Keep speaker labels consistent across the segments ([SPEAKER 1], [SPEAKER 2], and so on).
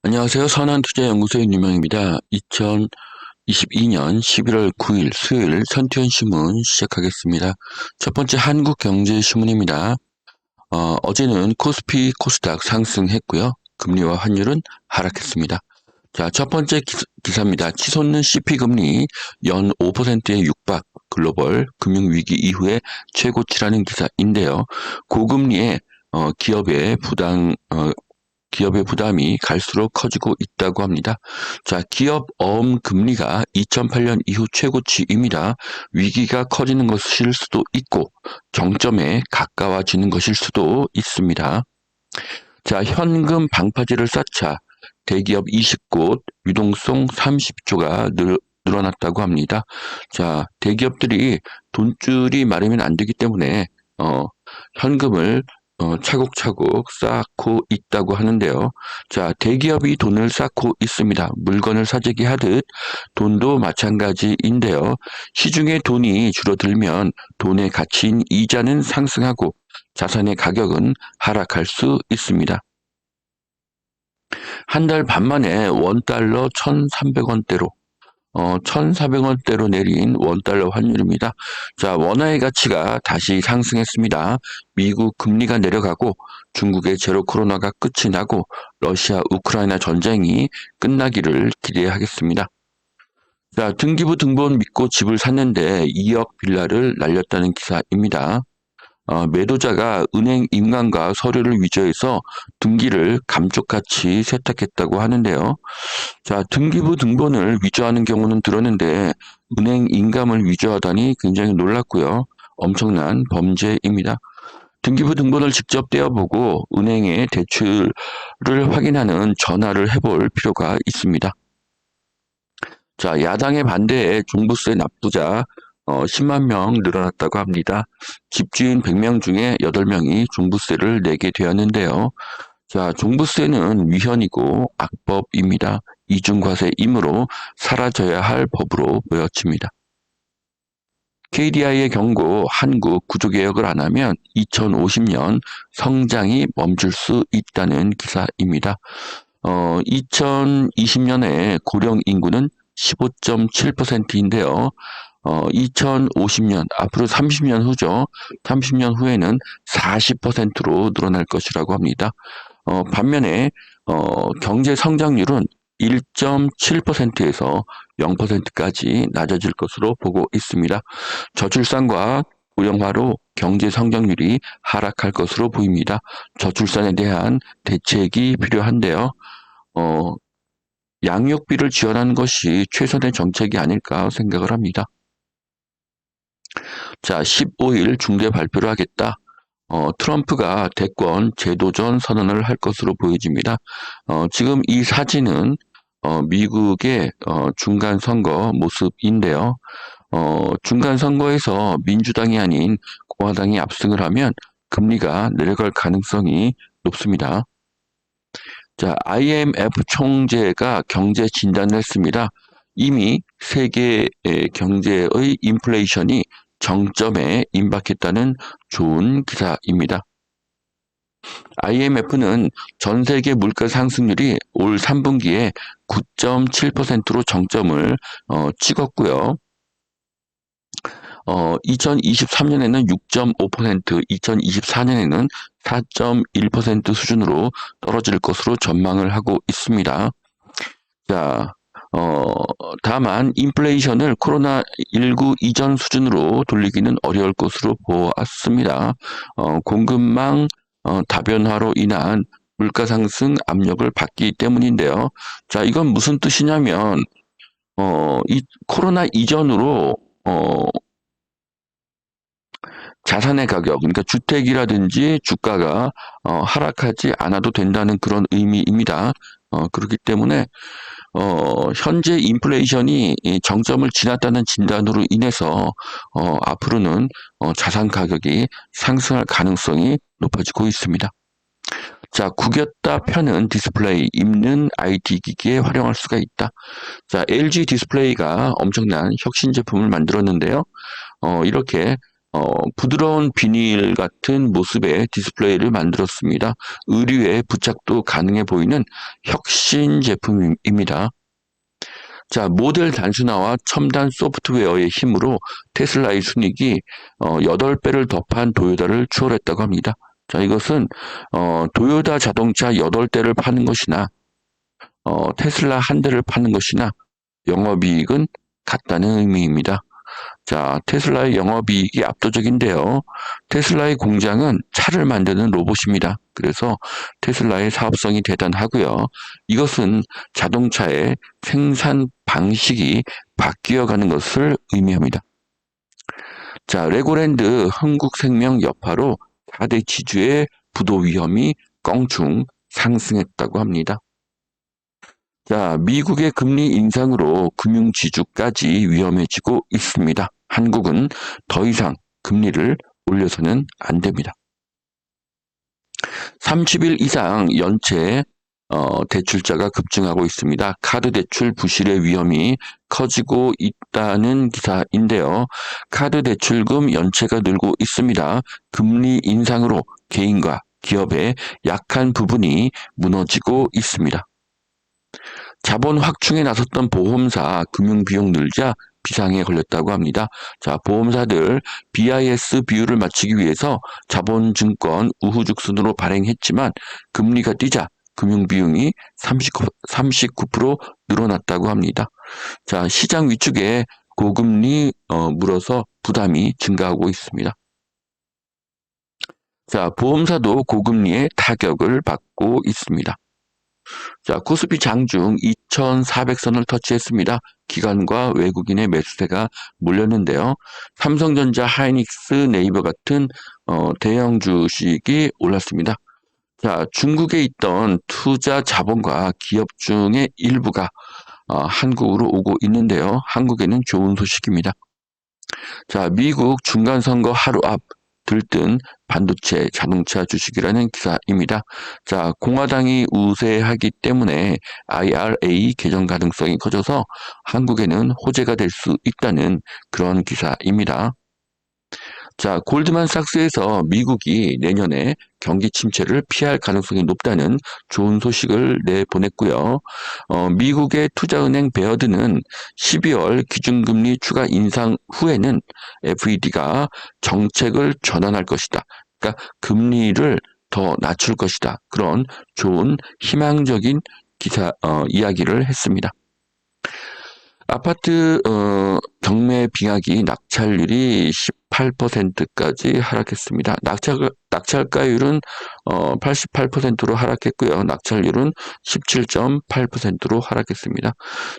[SPEAKER 1] 안녕하세요. 선한투자연구소의 윤영입니다. 2022년 11월 9일 수요일 선투현신문 시작하겠습니다. 첫 번째 한국경제신문입니다. 어제는 코스피 코스닥 상승했고요. 금리와 환율은 하락했습니다. 자, 첫 번째 기사입니다. 치솟는 CP금리 연 5%의 육박, 글로벌 금융위기 이후에 최고치라는 기사인데요. 고금리에 기업의 부담이 갈수록 커지고 있다고 합니다. 자, 기업 어음 금리가 2008년 이후 최고치입니다. 위기가 커지는 것일 수도 있고 정점에 가까워지는 것일 수도 있습니다. 자, 현금 방파제를 쌓자 대기업 20곳, 유동성 30조가 늘어났다고 합니다. 자, 대기업들이 돈줄이 마르면 안 되기 때문에 현금을 차곡차곡 쌓고 있다고 하는데요. 자, 대기업이 돈을 쌓고 있습니다. 물건을 사재기 하듯 돈도 마찬가지인데요. 시중에 돈이 줄어들면 돈의 가치인 이자는 상승하고 자산의 가격은 하락할 수 있습니다. 한 달 반 만에 원달러 1,300원대로 1,400원대로 내린 원달러 환율입니다. 자, 원화의 가치가 다시 상승했습니다. 미국 금리가 내려가고 중국의 제로 코로나가 끝이 나고 러시아 우크라이나 전쟁이 끝나기를 기대하겠습니다. 자, 등기부 등본 믿고 집을 샀는데 2억 빌라를 날렸다는 기사입니다. 매도자가 은행 인감과 서류를 위조해서 등기를 감쪽같이 세탁했다고 하는데요. 자, 등기부 등본을 위조하는 경우는 들었는데 은행 인감을 위조하다니 굉장히 놀랐고요. 엄청난 범죄입니다. 등기부 등본을 직접 떼어보고 은행의 대출을 확인하는 전화를 해볼 필요가 있습니다. 자, 야당의 반대에 종부세 납부자 10만 명 늘어났다고 합니다. 집주인 100명 중에 8명이 종부세를 내게 되었는데요. 자, 종부세는 위헌이고 악법입니다. 이중과세이므로 사라져야 할 법으로 보여집니다. KDI의 경고, 한국 구조개혁을 안 하면 2050년 성장이 멈출 수 있다는 기사입니다. 2020년에 고령 인구는 15.7%인데요. 2050년, 앞으로 30년 후죠. 30년 후에는 40%로 늘어날 것이라고 합니다. 반면에, 경제 성장률은 1.7%에서 0%까지 낮아질 것으로 보고 있습니다. 저출산과 고령화로 경제 성장률이 하락할 것으로 보입니다. 저출산에 대한 대책이 필요한데요. 양육비를 지원하는 것이 최선의 정책이 아닐까 생각을 합니다. 자, 15일 중대 발표를 하겠다. 트럼프가 대권 재도전 선언을 할 것으로 보여집니다. 지금 이 사진은 미국의 중간 선거 모습인데요. 중간 선거에서 민주당이 아닌 공화당이 압승을 하면 금리가 내려갈 가능성이 높습니다. 자, IMF 총재가 경제 진단을 했습니다. 이미 세계 경제의 인플레이션이 정점에 임박했다는 좋은 기사입니다. IMF는 전 세계 물가 상승률이 올 3분기에 9.7%로 정점을 찍었고요. 2023년에는 6.5%, 2024년에는 4.1% 수준으로 떨어질 것으로 전망을 하고 있습니다. 자, 다만 인플레이션을 코로나19 이전 수준으로 돌리기는 어려울 것으로 보았습니다. 공급망 다변화로 인한 물가 상승 압력을 받기 때문인데요. 자, 이건 무슨 뜻이냐면 이 코로나 이전으로 자산의 가격, 그러니까 주택이라든지 주가가 하락하지 않아도 된다는 그런 의미입니다. 그렇기 때문에 현재 인플레이션이 정점을 지났다는 진단으로 인해서 앞으로는 자산 가격이 상승할 가능성이 높아지고 있습니다. 자, 구겼다 펴는 디스플레이, 입는 IT 기기에 활용할 수가 있다. 자, LG 디스플레이가 엄청난 혁신 제품을 만들었는데요. 이렇게 부드러운 비닐 같은 모습의 디스플레이를 만들었습니다. 의류에 부착도 가능해 보이는 혁신 제품입니다. 자, 모델 단순화와 첨단 소프트웨어의 힘으로 테슬라의 순이익이 8배를 더한 도요타를 추월했다고 합니다. 자, 이것은 도요타 자동차 8대를 파는 것이나 테슬라 한 대를 파는 것이나 영업이익은 같다는 의미입니다. 자, 테슬라의 영업이익이 압도적인데요. 테슬라의 공장은 차를 만드는 로봇입니다. 그래서 테슬라의 사업성이 대단하고요. 이것은 자동차의 생산 방식이 바뀌어가는 것을 의미합니다. 자, 레고랜드 한국생명 여파로 4대 지주의 부도 위험이 껑충 상승했다고 합니다. 자, 미국의 금리 인상으로 금융지주까지 위험해지고 있습니다. 한국은 더 이상 금리를 올려서는 안 됩니다. 30일 이상 연체 대출자가 급증하고 있습니다. 카드 대출 부실의 위험이 커지고 있다는 기사인데요. 카드 대출금 연체가 늘고 있습니다. 금리 인상으로 개인과 기업의 약한 부분이 무너지고 있습니다. 자본 확충에 나섰던 보험사 금융비용 늘자 비상에 걸렸다고 합니다. 자, 보험사들 BIS 비율을 맞추기 위해서 자본증권 우후죽순으로 발행했지만 금리가 뛰자 금융비용이 39% 늘어났다고 합니다. 자, 시장 위축에 고금리 물어서 부담이 증가하고 있습니다. 자, 보험사도 고금리에 타격을 받고 있습니다. 자, 코스피 장중 2,400선을 터치했습니다. 기관과 외국인의 매수세가 몰렸는데요. 삼성전자, 하이닉스, 네이버 같은 대형 주식이 올랐습니다. 자, 중국에 있던 투자 자본과 기업 중의 일부가 한국으로 오고 있는데요. 한국에는 좋은 소식입니다. 자, 미국 중간선거 하루 앞 들뜬 반도체 자동차 주식이라는 기사입니다. 자, 공화당이 우세하기 때문에 IRA 개정 가능성이 커져서 한국에는 호재가 될 수 있다는 그런 기사입니다. 자, 골드만삭스에서 미국이 내년에 경기 침체를 피할 가능성이 높다는 좋은 소식을 내보냈고요. 미국의 투자은행 베어드는 12월 기준금리 추가 인상 후에는 FED가 정책을 전환할 것이다. 그러니까 금리를 더 낮출 것이다. 그런 좋은 희망적인 이야기를 했습니다. 아파트 경매 빙하기 낙찰률이 18%까지 하락했습니다. 낙찰가율은 88%로 하락했고요. 낙찰률은 17.8%로 하락했습니다.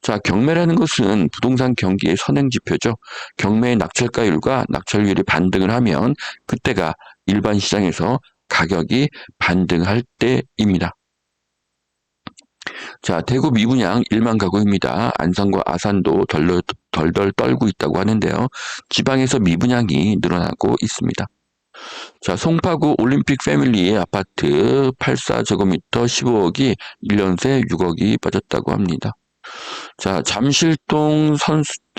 [SPEAKER 1] 자, 경매라는 것은 부동산 경기의 선행지표죠. 경매의 낙찰가율과 낙찰률이 반등을 하면 그때가 일반 시장에서 가격이 반등할 때입니다. 자, 대구 미분양 1만 가구입니다. 안산과 아산도 덜덜 떨고 있다고 하는데요. 지방에서 미분양이 늘어나고 있습니다. 자, 송파구 올림픽 패밀리의 아파트 84제곱미터 15억이 1년 새 6억이 빠졌다고 합니다. 자, 잠실동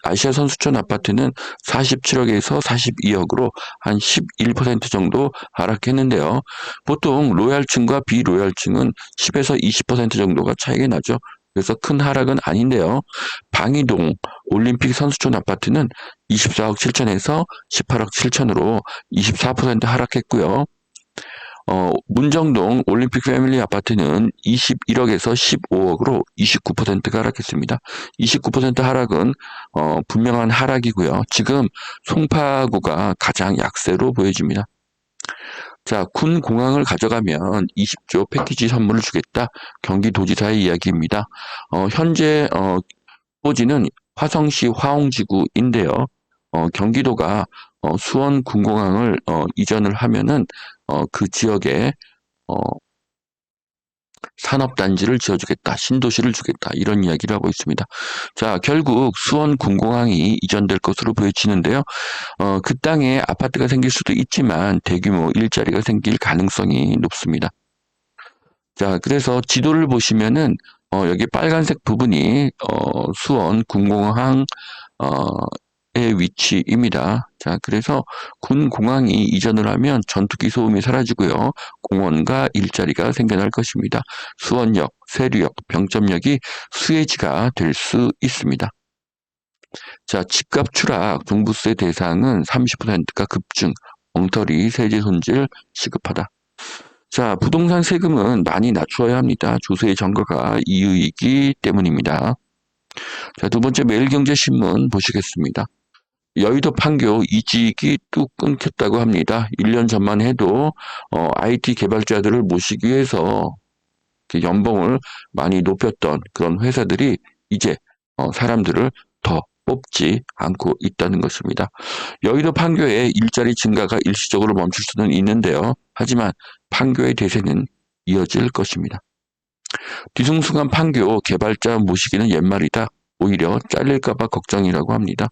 [SPEAKER 1] 아시아 선수촌 아파트는 47억에서 42억으로 한 11% 정도 하락했는데요. 보통 로얄층과 비로얄층은 10에서 20% 정도가 차이가 나죠. 그래서 큰 하락은 아닌데요. 방이동 올림픽 선수촌 아파트는 24억 7천에서 18억 7천으로 24% 하락했고요. 문정동 올림픽 패밀리 아파트는 21억에서 15억으로 29%가 하락했습니다. 29% 하락은 분명한 하락이고요. 지금 송파구가 가장 약세로 보여집니다. 자, 군 공항을 가져가면 20조 패키지 선물을 주겠다. 경기도지사의 이야기입니다. 현재 토지는 화성시 화홍지구인데요. 경기도가 수원 군공항을 이전을 하면은 그 지역에 산업단지를 지어주겠다, 신도시를 주겠다 이런 이야기를 하고 있습니다. 자, 결국 수원 군공항이 이전될 것으로 보여지는데요. 그 땅에 아파트가 생길 수도 있지만 대규모 일자리가 생길 가능성이 높습니다. 자, 그래서 지도를 보시면은 여기 빨간색 부분이 수원 군공항 위치입니다. 자, 그래서 군 공항이 이전을 하면 전투기 소음이 사라지고요. 공원과 일자리가 생겨날 것입니다. 수원역, 세류역, 병점역이 수혜지가 될 수 있습니다. 자, 집값 추락 종부세 대상은 30%가 급증, 엉터리 세제 손질 시급하다. 자, 부동산 세금은 많이 낮추어야 합니다. 조세의 전거가 이유이기 때문입니다. 자, 두 번째 매일경제신문 보시겠습니다. 여의도 판교 이직이 뚝 끊겼다고 합니다. 1년 전만 해도 IT 개발자들을 모시기 위해서 연봉을 많이 높였던 그런 회사들이 이제 사람들을 더 뽑지 않고 있다는 것입니다. 여의도 판교의 일자리 증가가 일시적으로 멈출 수는 있는데요. 하지만 판교의 대세는 이어질 것입니다. 뒤숭숭한 판교 개발자 모시기는 옛말이다. 오히려 잘릴까봐 걱정이라고 합니다.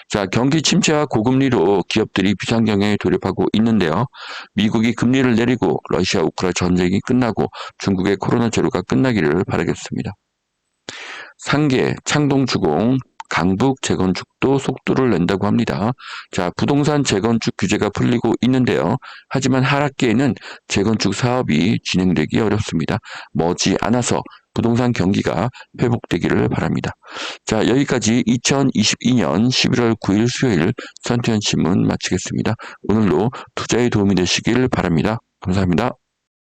[SPEAKER 1] 자, 경기 침체와 고금리로 기업들이 비상경영에 돌입하고 있는데요. 미국이 금리를 내리고 러시아 우크라이나 전쟁이 끝나고 중국의 코로나 제로가 끝나기를 바라겠습니다. 상계, 창동주공, 강북 재건축도 속도를 낸다고 합니다. 자, 부동산 재건축 규제가 풀리고 있는데요. 하지만 하락기에는 재건축 사업이 진행되기 어렵습니다. 머지않아서 부동산 경기가 회복되기를 바랍니다. 자, 여기까지 2022년 11월 9일 수요일 선태현 신문 마치겠습니다. 오늘도 투자에 도움이 되시길 바랍니다. 감사합니다.